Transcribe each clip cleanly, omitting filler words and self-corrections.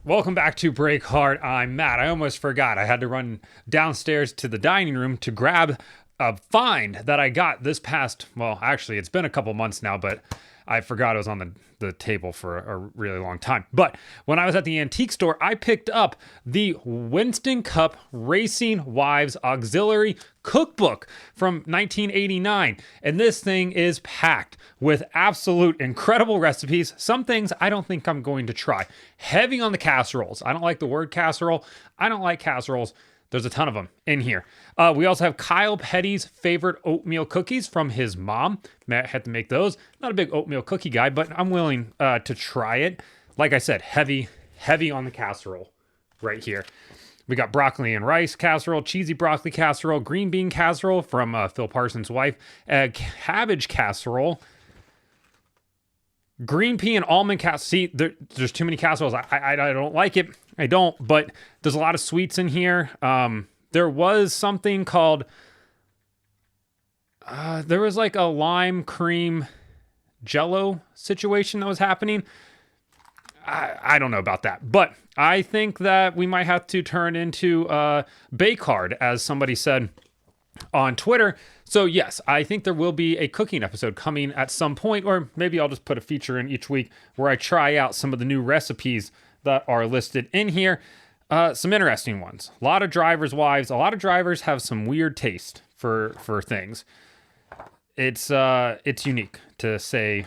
Welcome back to Break Hard. I'm Matt. I almost forgot. I had to run downstairs to the dining room to grab a find that I got this past, well, actually, it's been a couple months now, but I forgot it was on the table for a really long time. But when I was at the antique store, I picked up the Winston Cup Racing Wives Auxiliary Cookbook from 1989. And this thing is packed with absolute incredible recipes. Some things I don't think I'm going to try. Heavy on the casseroles. I don't like the word casserole. I don't like casseroles. There's a ton of them in here. We also have Kyle Petty's favorite oatmeal cookies from his mom. Matt had to make those. Not a big oatmeal cookie guy, but I'm willing to try it. Like I said, heavy on the casserole right here. We got broccoli and rice casserole, cheesy broccoli casserole, green bean casserole from Phil Parsons' wife, cabbage casserole, green pea and almond casserole. See, there's too many casseroles. I don't like it. I don't, but there's a lot of sweets in here. There was something called, there was like a lime cream jello situation that was happening. I don't know about that, but I think that we might have to turn into Bake Hard, as somebody said on Twitter. So yes, I think there will be a cooking episode coming at some point, or maybe I'll just put a feature in each week where I try out some of the new recipes that are listed in here. Some interesting ones. A lot of drivers' wives. A lot of drivers have some weird taste for things. It's unique to say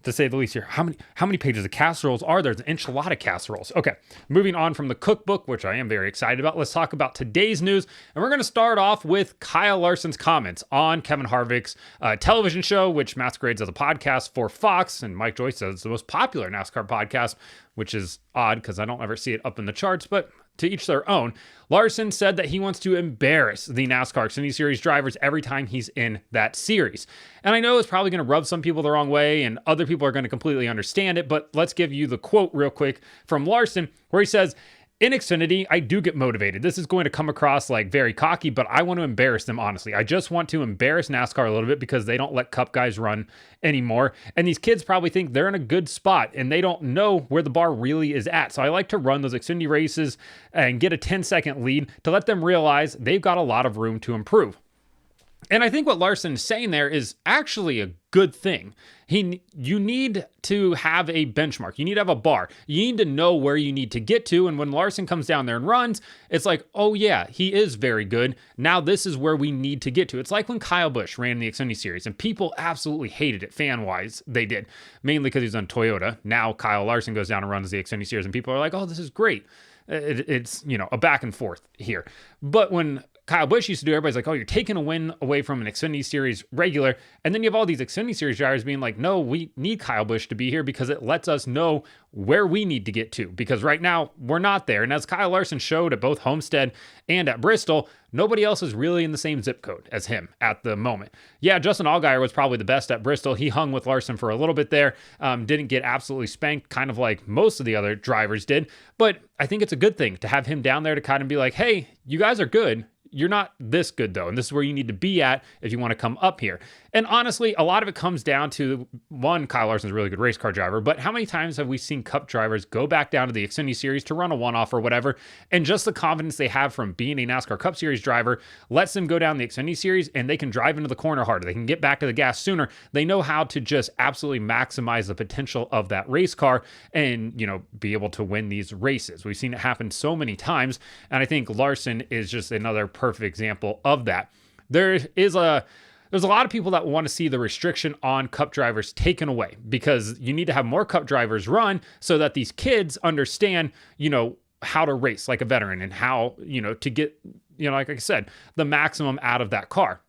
the least here. How many pages of casseroles are there? There's an enchilada casseroles. Okay, moving on from the cookbook, which I am very excited about. Let's talk about today's news. And we're going to start off with Kyle Larson's comments on Kevin Harvick's television show, which masquerades as a podcast for Fox. And Mike Joyce says it's the most popular NASCAR podcast, which is odd because I don't ever see it up in the charts, but to each their own. Larson said that he wants to embarrass the NASCAR Xfinity Series drivers every time he's in that series. And I know it's probably going to rub some people the wrong way and other people are going to completely understand it, but let's give you the quote real quick from Larson where he says, "In Xfinity, I do get motivated. This is going to come across like very cocky, but I want to embarrass them, honestly. I just want to embarrass NASCAR a little bit because they don't let Cup guys run anymore. And these kids probably think they're in a good spot and they don't know where the bar really is at. So I like to run those Xfinity races and get a 10-second lead to let them realize they've got a lot of room to improve." And I think what Larson is saying there is actually a good thing. You need to have a benchmark. You need to have a bar. You need to know where you need to get to. And when Larson comes down there and runs, it's like, oh yeah, he is very good. Now this is where we need to get to. It's like when Kyle Busch ran the Xfinity Series and people absolutely hated it fan-wise. They did, mainly because he's on Toyota. Now Kyle Larson goes down and runs the Xfinity Series and people are like, oh, this is great. It's, a back and forth here. But when Kyle Busch used to do, everybody's like, oh, you're taking a win away from an Xfinity Series regular. And then you have all these Xfinity Series drivers being like, no, we need Kyle Busch to be here because it lets us know where we need to get to. Because right now, we're not there. And as Kyle Larson showed at both Homestead and at Bristol, nobody else is really in the same zip code as him at the moment. Yeah, Justin Allgaier was probably the best at Bristol. He hung with Larson for a little bit there. Didn't get absolutely spanked, kind of like most of the other drivers did. But I think it's a good thing to have him down there to kind of be like, hey, you guys are good. You're not this good, though, and this is where you need to be at if you want to come up here. And honestly, a lot of it comes down to, one, Kyle Larson's a really good race car driver, but how many times have we seen Cup drivers go back down to the Xfinity Series to run a one-off or whatever, and just the confidence they have from being a NASCAR Cup Series driver lets them go down the Xfinity Series, and they can drive into the corner harder. They can get back to the gas sooner. They know how to just absolutely maximize the potential of that race car and, be able to win these races. We've seen it happen so many times, and I think Larson is just another perfect example of that. There's a lot of people that want to see the restriction on Cup drivers taken away because you need to have more Cup drivers run so that these kids understand, how to race like a veteran and how, to get, like I said, the maximum out of that car.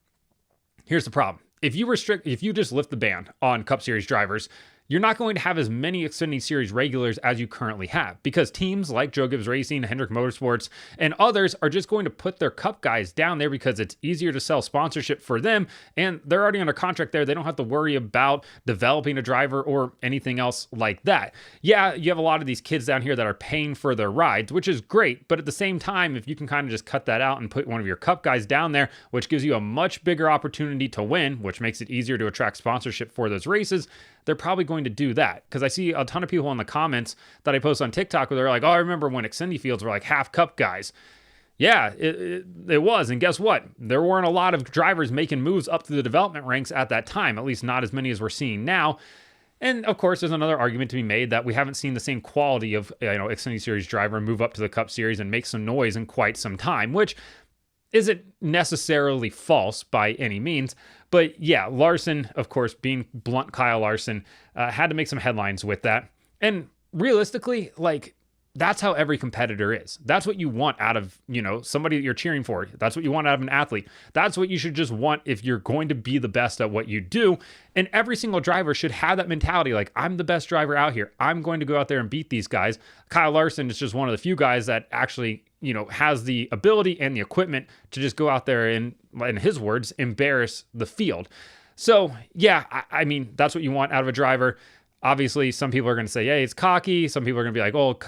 Here's the problem. If you just lift the ban on Cup Series drivers, you're not going to have as many Xfinity Series regulars as you currently have because teams like Joe Gibbs Racing, Hendrick Motorsports, and others are just going to put their Cup guys down there because it's easier to sell sponsorship for them, and they're already under contract there. They don't have to worry about developing a driver or anything else like that. Yeah, you have a lot of these kids down here that are paying for their rides, which is great, but at the same time, if you can kind of just cut that out and put one of your Cup guys down there, which gives you a much bigger opportunity to win, which makes it easier to attract sponsorship for those races, they're probably going going to do that. Because I see a ton of people in the comments that I post on TikTok where they're like, oh, I remember when Xfinity fields were like half cup guys. Yeah, it was. And guess what? There weren't a lot of drivers making moves up through the development ranks at that time, at least not as many as we're seeing now. And of course, there's another argument to be made that we haven't seen the same quality of Xfinity Series driver move up to the Cup Series and make some noise in quite some time, which isn't necessarily false by any means. But yeah, Larson, of course, being blunt Kyle Larson, had to make some headlines with that. And realistically, that's how every competitor is. That's what you want out of, somebody that you're cheering for. That's what you want out of an athlete. That's what you should just want if you're going to be the best at what you do. And every single driver should have that mentality. Like, I'm the best driver out here. I'm going to go out there and beat these guys. Kyle Larson is just one of the few guys that actually, has the ability and the equipment to just go out there and, in his words, embarrass the field. So yeah, I mean, that's what you want out of a driver. Obviously, some people are going to say, hey, it's cocky. Some people are going to be like, oh,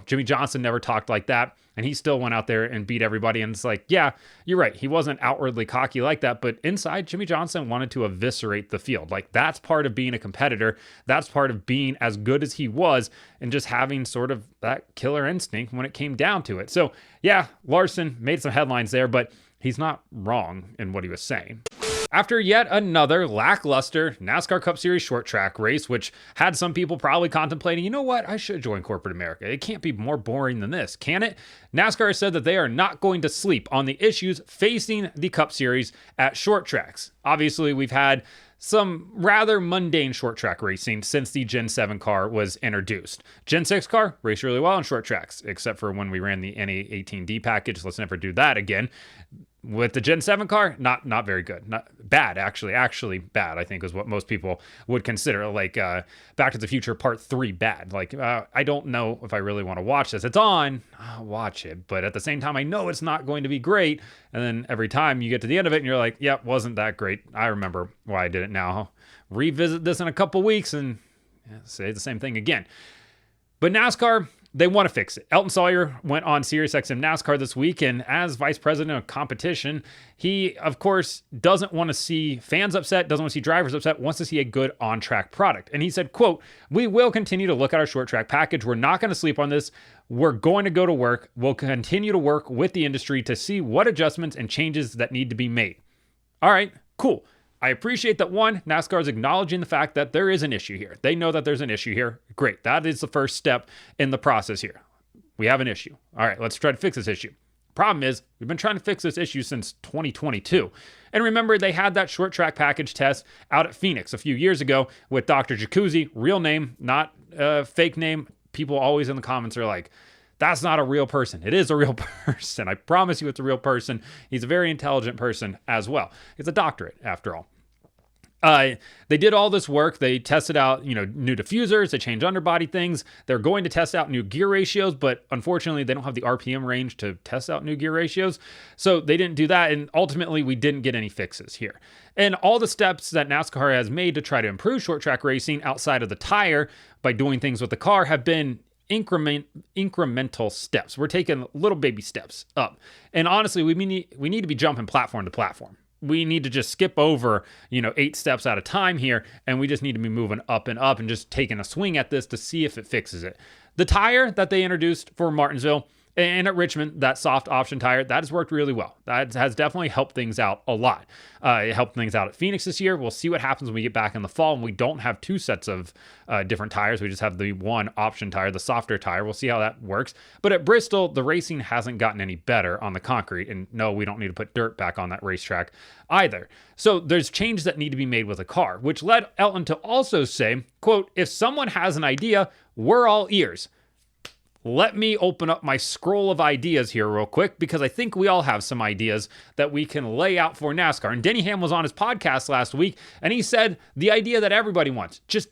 Jimmy Johnson never talked like that. And he still went out there and beat everybody. And it's like, yeah, you're right. He wasn't outwardly cocky like that. But inside, Jimmy Johnson wanted to eviscerate the field. Like, that's part of being a competitor. That's part of being as good as he was and just having sort of that killer instinct when it came down to it. So yeah, Larson made some headlines there, but he's not wrong in what he was saying. After yet another lackluster NASCAR Cup Series short track race, which had some people probably contemplating, you know what, I should join corporate America. It can't be more boring than this, can it? NASCAR said that they are not going to sleep on the issues facing the Cup Series at short tracks. Obviously, we've had some rather mundane short track racing since the Gen 7 car was introduced. Gen 6 car raced really well on short tracks, except for when we ran the NA18D package. Let's never do that again. With the Gen 7 car, not very good. Not bad, actually bad, I think is what most people would consider. Like Back to the Future Part 3 bad. I don't know if I really want to watch this. It's on, I'll watch it. But at the same time, I know it's not going to be great. And then every time you get to the end of it and you're like, yep, wasn't that great. I remember why I did it now. I'll revisit this in a couple weeks and say the same thing again. But NASCAR, they want to fix it. Elton Sawyer went on SiriusXM NASCAR this week, and as vice president of competition, he, of course, doesn't want to see fans upset, doesn't want to see drivers upset, wants to see a good on-track product. And he said, quote, "We will continue to look at our short track package. We're not going to sleep on this. We're going to go to work. We'll continue to work with the industry to see what adjustments and changes that need to be made." All right, cool. I appreciate that, one, NASCAR is acknowledging the fact that there is an issue here. They know that there's an issue here. Great. That is the first step in the process here. We have an issue. All right, let's try to fix this issue. Problem is, we've been trying to fix this issue since 2022. And remember, they had that short track package test out at Phoenix a few years ago with Dr. Jacuzzi, real name, not fake name. People always in the comments are like, that's not a real person. It is a real person. I promise you it's a real person. He's a very intelligent person as well. It's a doctorate, after all. They did all this work. They tested out, new diffusers. They changed underbody things. They're going to test out new gear ratios, but unfortunately, they don't have the RPM range to test out new gear ratios. So they didn't do that, and ultimately, we didn't get any fixes here. And all the steps that NASCAR has made to try to improve short track racing outside of the tire by doing things with the car have been incremental steps. We're taking little baby steps up. And honestly, we need to be jumping platform to platform. We need to just skip over, 8 steps at a time here, and we just need to be moving up and up and just taking a swing at this to see if it fixes it. The tire that they introduced for Martinsville and at Richmond, that soft option tire, that has worked really well. That has definitely helped things out a lot. It helped things out at Phoenix this year. We'll see what happens when we get back in the fall and we don't have 2 sets of different tires. We just have the one option tire, the softer tire. We'll see how that works. But at Bristol, the racing hasn't gotten any better on the concrete. And no, we don't need to put dirt back on that racetrack either. So there's changes that need to be made with the car, which led Elton to also say, quote, "If someone has an idea, we're all ears." Let me open up my scroll of ideas here real quick, because I think we all have some ideas that we can lay out for NASCAR. And Denny Ham was on his podcast last week, and he said the idea that everybody wants, just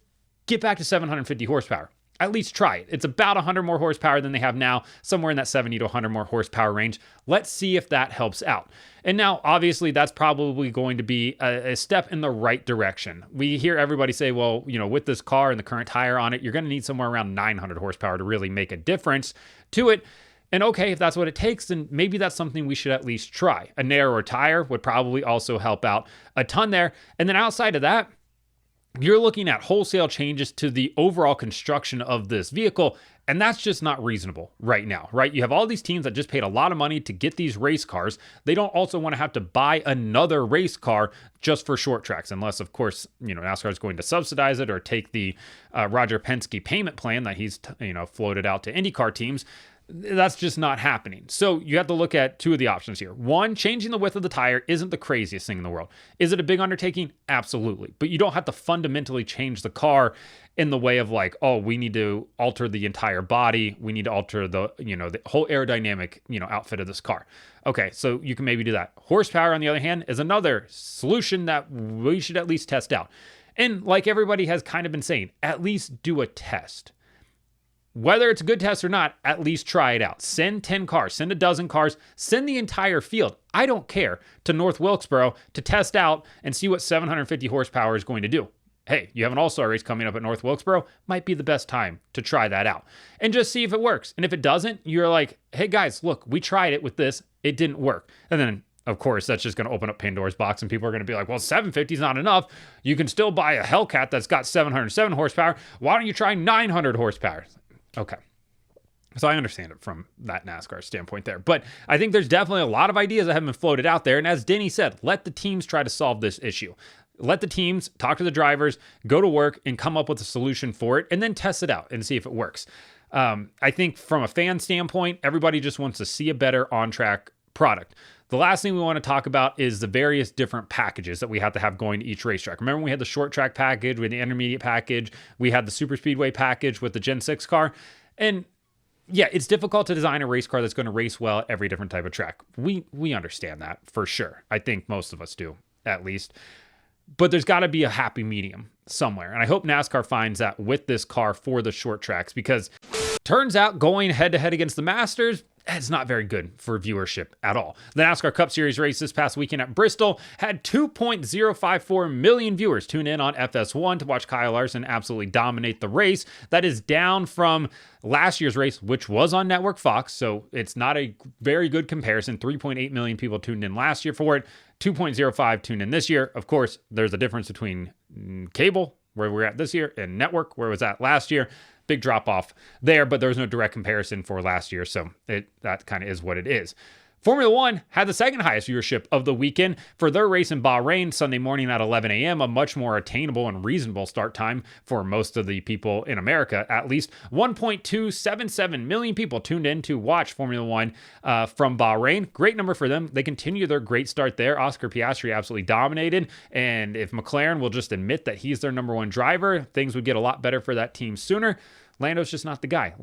get back to 750 horsepower. At least try it. It's about 100 more horsepower than they have now, somewhere in that 70 to 100 more horsepower range. Let's see if that helps out. And now, obviously, that's probably going to be a step in the right direction. We hear everybody say, well, with this car and the current tire on it, you're going to need somewhere around 900 horsepower to really make a difference to it. And okay, if that's what it takes, then maybe that's something we should at least try. A narrower tire would probably also help out a ton there. And then outside of that, you're looking at wholesale changes to the overall construction of this vehicle, and that's just not reasonable right now, right? You have all these teams that just paid a lot of money to get these race cars. They don't also want to have to buy another race car just for short tracks, unless, of course, NASCAR is going to subsidize it or take the Roger Penske payment plan that he's, floated out to IndyCar teams. That's just not happening. So you have to look at two of the options here. One, changing the width of the tire isn't the craziest thing in the world. Is it a big undertaking? Absolutely. But you don't have to fundamentally change the car in the way of like, oh, we need to alter the entire body. We need to alter the whole aerodynamic, outfit of this car. Okay, so you can maybe do that. Horsepower, on the other hand, is another solution that we should at least test out. And like everybody has kind of been saying, at least do a test. Whether it's a good test or not, at least try it out. Send 10 cars, send a dozen cars, send the entire field. I don't care, to North Wilkesboro to test out and see what 750 horsepower is going to do. Hey, you have an all-star race coming up at North Wilkesboro, might be the best time to try that out and just see if it works. And if it doesn't, you're like, hey guys, look, we tried it with this, it didn't work. And then of course, that's just going to open up Pandora's box and people are going to be like, well, 750 is not enough. You can still buy a Hellcat that's got 707 horsepower. Why don't you try 900 horsepower? Okay. So I understand it from that NASCAR standpoint there. But I think there's definitely a lot of ideas that have been floated out there. And as Denny said, let the teams try to solve this issue. Let the teams talk to the drivers, go to work and come up with a solution for it and then test it out and see if it works. I think from a fan standpoint, everybody just wants to see a better on-track product. The last thing we want to talk about is the various different packages that we have to have going to each racetrack. Remember, we had the short track package, we had the intermediate package, we had the super speedway package with the Gen 6 car. And yeah, it's difficult to design a race car that's going to race well at every different type of track. We understand that for sure. I think most of us do, at least. But there's got to be a happy medium somewhere. And I hope NASCAR finds that with this car for the short tracks, because turns out going head-to-head against the Masters, it's not very good for viewership at all. The NASCAR Cup Series race this past weekend at Bristol had 2.054 million viewers tune in on FS1 to watch Kyle Larson absolutely dominate the race. That is down from last year's race, which was on Network Fox, so it's not a very good comparison. 3.8 million people tuned in last year for it. 2.05 tuned in this year. Of course, there's a difference between cable, where we're at this year, and network, where it was at last year. Big drop off there, but there was no direct comparison for last year, so that kind of is what it is. Formula One had the second highest viewership of the weekend for their race in Bahrain Sunday morning at 11 a.m., a much more attainable and reasonable start time for most of the people in America. At least 1.277 million people tuned in to watch Formula One from Bahrain. Great number for them. They continue their great start there. Oscar Piastri absolutely dominated, and if McLaren will just admit that he's their number one driver, things would get a lot better for that team sooner. Lando's just not the guy.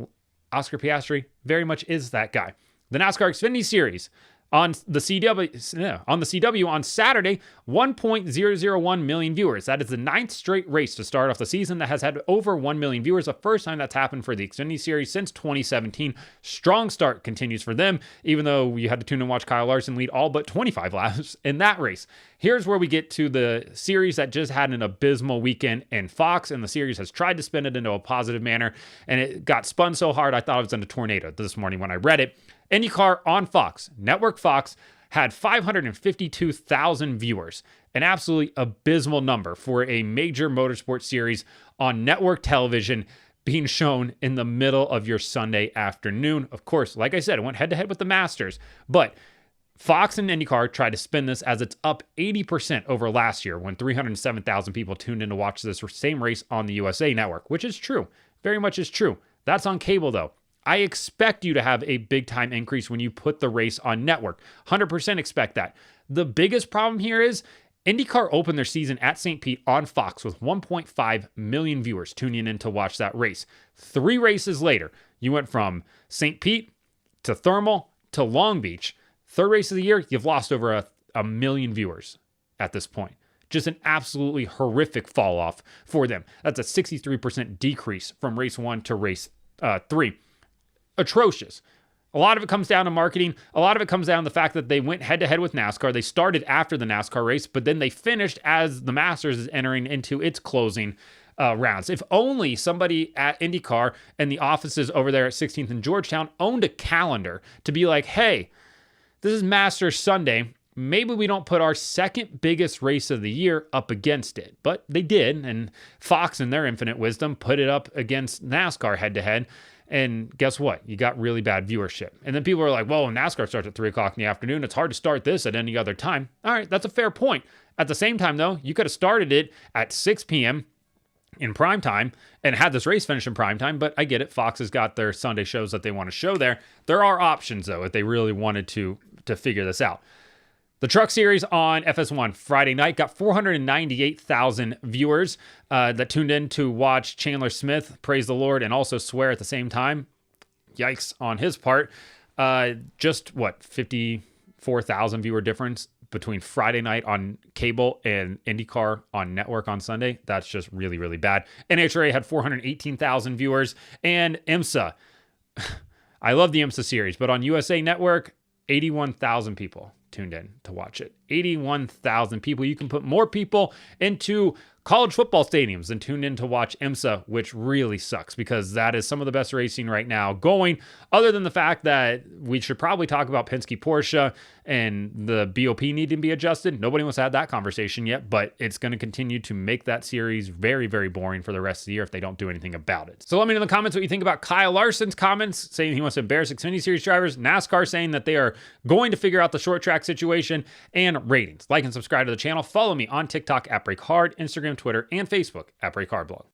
Oscar Piastri very much is that guy. The NASCAR Xfinity Series on the CW on Saturday, 1.001 million viewers. That is the 9th straight race to start off the season that has had over 1 million viewers. The first time that's happened for the Xfinity Series since 2017. Strong start continues for them, even though you had to tune and watch Kyle Larson lead all but 25 laps in that race. Here's where we get to the series that just had an abysmal weekend in Fox, and the series has tried to spin it into a positive manner, and it got spun so hard I thought it was in a tornado this morning when I read it. IndyCar on Fox, Network Fox, had 552,000 viewers, an absolutely abysmal number for a major motorsport series on network television being shown in the middle of your Sunday afternoon. Of course, like I said, it went head-to-head with the Masters, but Fox and IndyCar tried to spin this as it's up 80% over last year when 307,000 people tuned in to watch this same race on the USA Network, which is true. Very much is true. That's on cable, though. I expect you to have a big time increase when you put the race on network. 100% expect that. The biggest problem here is IndyCar opened their season at St. Pete on Fox with 1.5 million viewers tuning in to watch that race. 3 races later, you went from St. Pete to Thermal to Long Beach. 3rd race of the year, you've lost over a million viewers at this point. Just an absolutely horrific fall off for them. That's a 63% decrease from race 1 to race 3. Atrocious. A lot of it comes down to marketing. A lot of it comes down to the fact that they went head-to-head with NASCAR. They started after the NASCAR race, but then they finished as the Masters is entering into its closing rounds. If only somebody at IndyCar and the offices over there at 16th and Georgetown owned a calendar to be like, hey, this is Masters Sunday. maybe we don't put our second biggest race of the year up against it. But they did, and Fox, in their infinite wisdom, put it up against NASCAR head-to-head. And guess what? You got really bad viewership. And then people are like, well, NASCAR starts at 3 o'clock in the afternoon. It's hard to start this at any other time. All right, that's a fair point. At the same time, though, you could have started it at 6 p.m. in prime time and had this race finish in prime time. But I get it. Fox has got their Sunday shows that they want to show there. There are options, though, if they really wanted to figure this out. The Truck Series on FS1 Friday night got 498,000 viewers that tuned in to watch Chandler Smith praise the Lord and also swear at the same time. Yikes on his part. Just 54,000 viewer difference between Friday night on cable and IndyCar on network on Sunday. That's just really, really bad. NHRA had 418,000 viewers, and IMSA. I love the IMSA series, but on USA Network, 81,000 people tuned in to watch it. 81,000 people. You can put more people into college football stadiums than tuned in to watch IMSA, which really sucks because that is some of the best racing right now going, other than the fact that we should probably talk about Penske Porsche and the BOP needing to be adjusted. Nobody wants to have that conversation yet, but it's going to continue to make that series very, very boring for the rest of the year if they don't do anything about it. So let me know in the comments what you think about Kyle Larson's comments saying he wants to embarrass Xfinity Series drivers, NASCAR saying that they are going to figure out the short track situation, and ratings. Like and subscribe to the channel. Follow me on TikTok at BreakHard, Instagram, Twitter, and Facebook at BreakHardBlog.